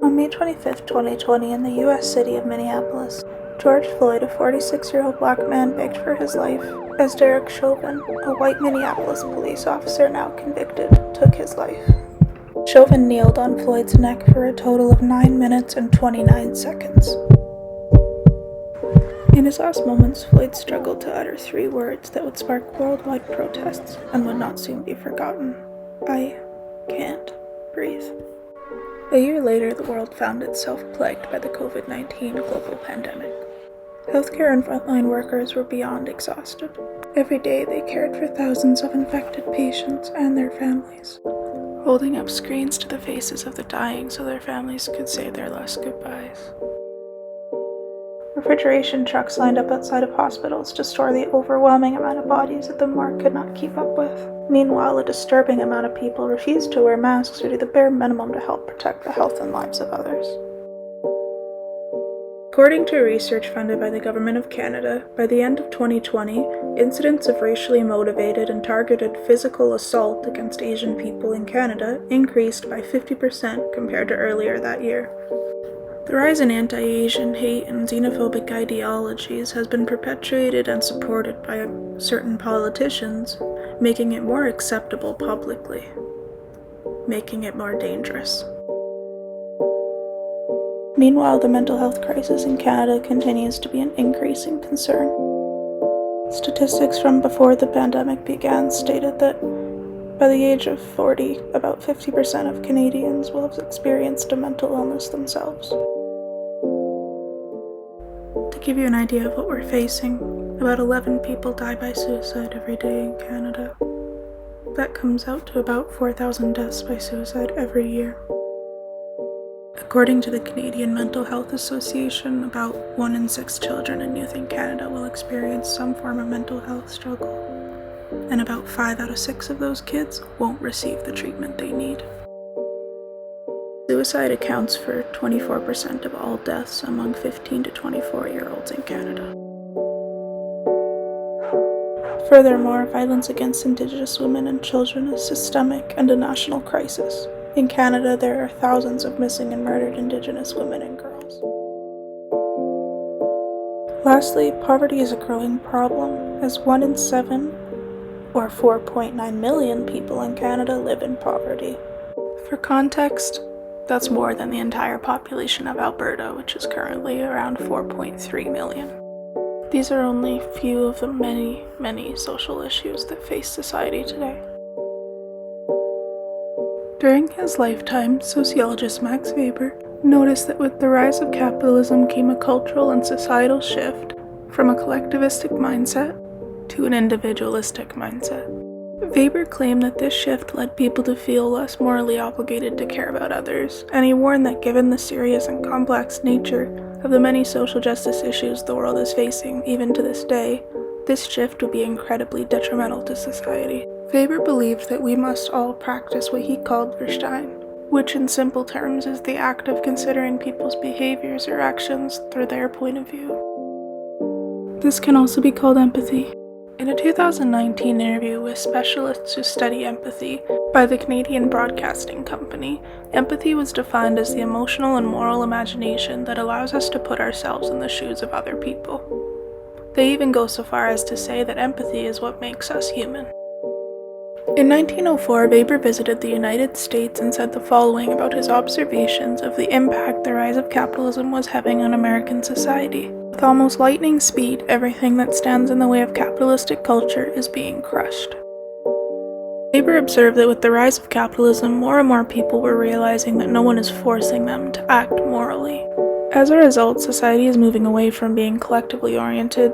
On May 25, 2020, in the U.S. city of Minneapolis, George Floyd, a 46-year-old black man, begged for his life as Derek Chauvin, a white Minneapolis police officer now convicted, took his life. Chauvin kneeled on Floyd's neck for a total of 9 minutes and 29 seconds. In his last moments, Floyd struggled to utter 3 words that would spark worldwide protests and would not soon be forgotten. I can't breathe. A year later, the world found itself plagued by the COVID-19 global pandemic. Healthcare and frontline workers were beyond exhausted. Every day, they cared for thousands of infected patients and their families, holding up screens to the faces of the dying so their families could say their last goodbyes. Refrigeration trucks lined up outside of hospitals to store the overwhelming amount of bodies that the morgue could not keep up with. Meanwhile, a disturbing amount of people refused to wear masks or do the bare minimum to help protect the health and lives of others. According to research funded by the Government of Canada, by the end of 2020, incidents of racially motivated and targeted physical assault against Asian people in Canada increased by 50% compared to earlier that year. The rise in anti-Asian hate and xenophobic ideologies has been perpetuated and supported by certain politicians, making it more acceptable publicly, making it more dangerous. Meanwhile, the mental health crisis in Canada continues to be an increasing concern. Statistics from before the pandemic began stated that by the age of 40, about 50% of Canadians will have experienced a mental illness themselves. To give you an idea of what we're facing, about 11 people die by suicide every day in Canada. That comes out to about 4,000 deaths by suicide every year. According to the Canadian Mental Health Association, about 1 in 6 children and youth in Canada will experience some form of mental health struggle, and about 5 out of 6 of those kids won't receive the treatment they need. Suicide accounts for 24% of all deaths among 15 to 24-year-olds in Canada. Furthermore, violence against Indigenous women and children is systemic and a national crisis. In Canada, there are thousands of missing and murdered Indigenous women and girls. Lastly, poverty is a growing problem, as 1 in 7, or 4.9 million people in Canada live in poverty. For context, that's more than the entire population of Alberta, which is currently around 4.3 million. These are only a few of the many, many social issues that face society today. During his lifetime, sociologist Max Weber noticed that with the rise of capitalism came a cultural and societal shift from a collectivistic mindset to an individualistic mindset. Weber claimed that this shift led people to feel less morally obligated to care about others, and he warned that given the serious and complex nature of the many social justice issues the world is facing, even to this day, this shift would be incredibly detrimental to society. Weber believed that we must all practice what he called Verstehen, which in simple terms is the act of considering people's behaviors or actions through their point of view. This can also be called empathy. In a 2019 interview with specialists who study empathy by the Canadian Broadcasting Company, empathy was defined as the emotional and moral imagination that allows us to put ourselves in the shoes of other people. They even go so far as to say that empathy is what makes us human. In 1904, Weber visited the United States and said the following about his observations of the impact the rise of capitalism was having on American society. With almost lightning speed, everything that stands in the way of capitalistic culture is being crushed. Weber observed that with the rise of capitalism, more and more people were realizing that no one is forcing them to act morally. As a result, society is moving away from being collectively oriented,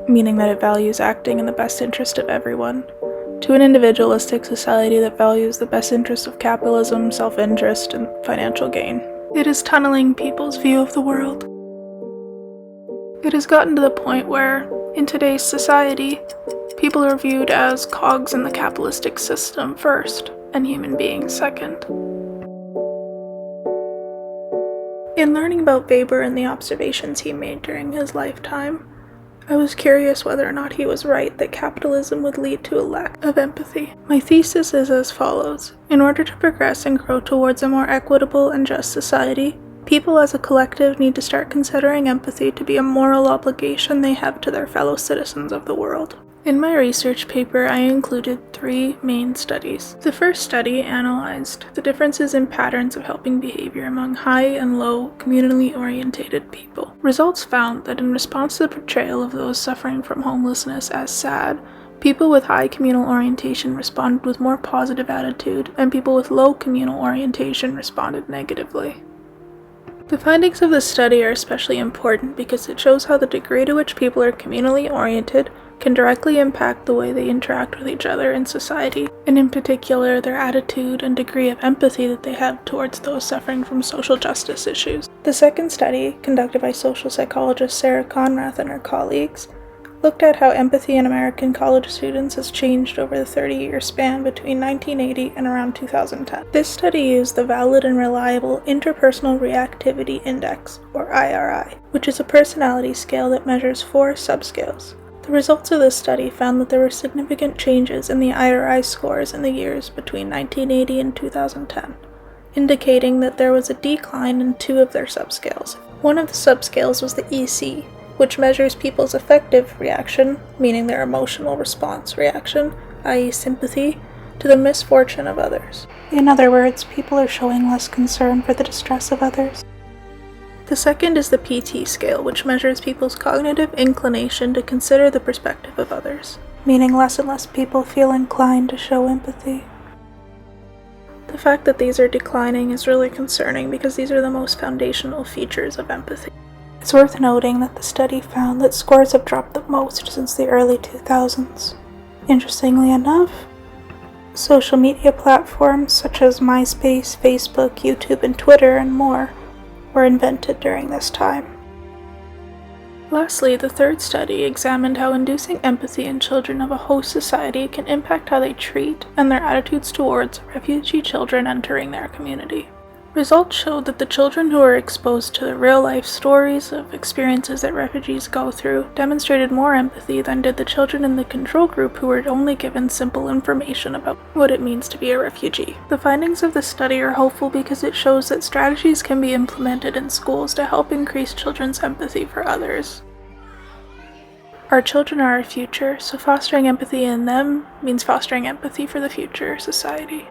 meaning that it values acting in the best interest of everyone, to an individualistic society that values the best interest of capitalism, self-interest, and financial gain. It is tunneling people's view of the world. It has gotten to the point where, in today's society, people are viewed as cogs in the capitalistic system first, and human beings second. In learning about Weber and the observations he made during his lifetime, I was curious whether or not he was right that capitalism would lead to a lack of empathy. My thesis is as follows. In order to progress and grow towards a more equitable and just society, People as a collective need to start considering empathy to be a moral obligation they have to their fellow citizens of the world. In my research paper, I included 3 main studies. The first study analyzed the differences in patterns of helping behavior among high and low communally-orientated people. Results found that in response to the portrayal of those suffering from homelessness as sad, people with high communal orientation responded with more positive attitude, and people with low communal orientation responded negatively. The findings of this study are especially important because it shows how the degree to which people are communally oriented can directly impact the way they interact with each other in society, and in particular their attitude and degree of empathy that they have towards those suffering from social justice issues. The second study, conducted by social psychologist Sarah Conrath and her colleagues, looked at how empathy in American college students has changed over the 30-year span between 1980 and around 2010. This study used the Valid and Reliable Interpersonal Reactivity Index, or IRI, which is a personality scale that measures 4 subscales. The results of this study found that there were significant changes in the IRI scores in the years between 1980 and 2010, indicating that there was a decline in 2 of their subscales. One of the subscales was the EC, which measures people's affective reaction, meaning their emotional response reaction, i.e. sympathy, to the misfortune of others. In other words, people are showing less concern for the distress of others. The second is the PT scale, which measures people's cognitive inclination to consider the perspective of others, meaning less and less people feel inclined to show empathy. The fact that these are declining is really concerning because these are the most foundational features of empathy. It's worth noting that the study found that scores have dropped the most since the early 2000s. Interestingly enough, social media platforms such as MySpace, Facebook, YouTube, and Twitter, and more were invented during this time. Lastly, the third study examined how inducing empathy in children of a host society can impact how they treat and their attitudes towards refugee children entering their community. Results showed that the children who were exposed to the real-life stories of experiences that refugees go through demonstrated more empathy than did the children in the control group who were only given simple information about what it means to be a refugee. The findings of this study are hopeful because it shows that strategies can be implemented in schools to help increase children's empathy for others. Our children are our future, so fostering empathy in them means fostering empathy for the future society.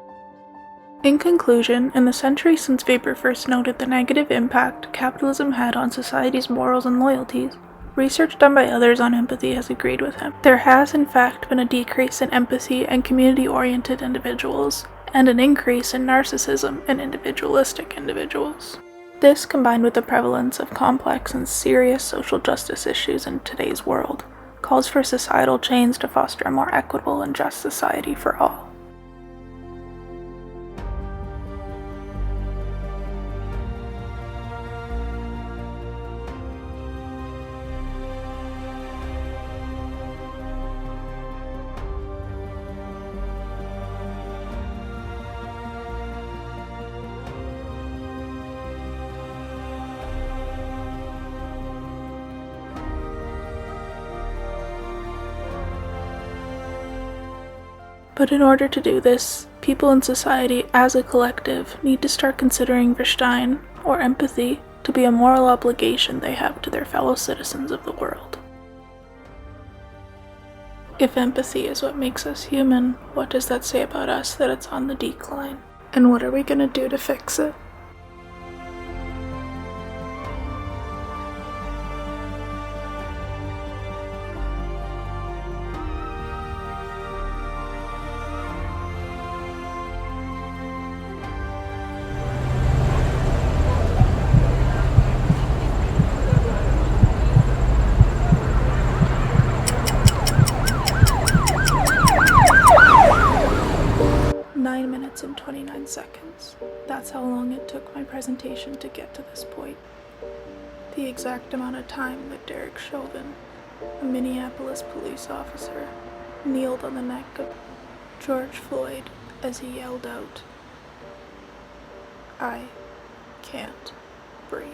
In conclusion, in the century since Weber first noted the negative impact capitalism had on society's morals and loyalties, research done by others on empathy has agreed with him. There has, in fact, been a decrease in empathy and community-oriented individuals, and an increase in narcissism and individualistic individuals. This, combined with the prevalence of complex and serious social justice issues in today's world, calls for societal change to foster a more equitable and just society for all. But in order to do this, people in society as a collective need to start considering Verstehen, or empathy, to be a moral obligation they have to their fellow citizens of the world. If empathy is what makes us human, what does that say about us that it's on the decline? And what are we gonna do to fix it? And 29 seconds. That's how long it took my presentation to get to this point. The exact amount of time that Derek Chauvin, a Minneapolis police officer, kneeled on the neck of George Floyd as he yelled out, "I can't breathe."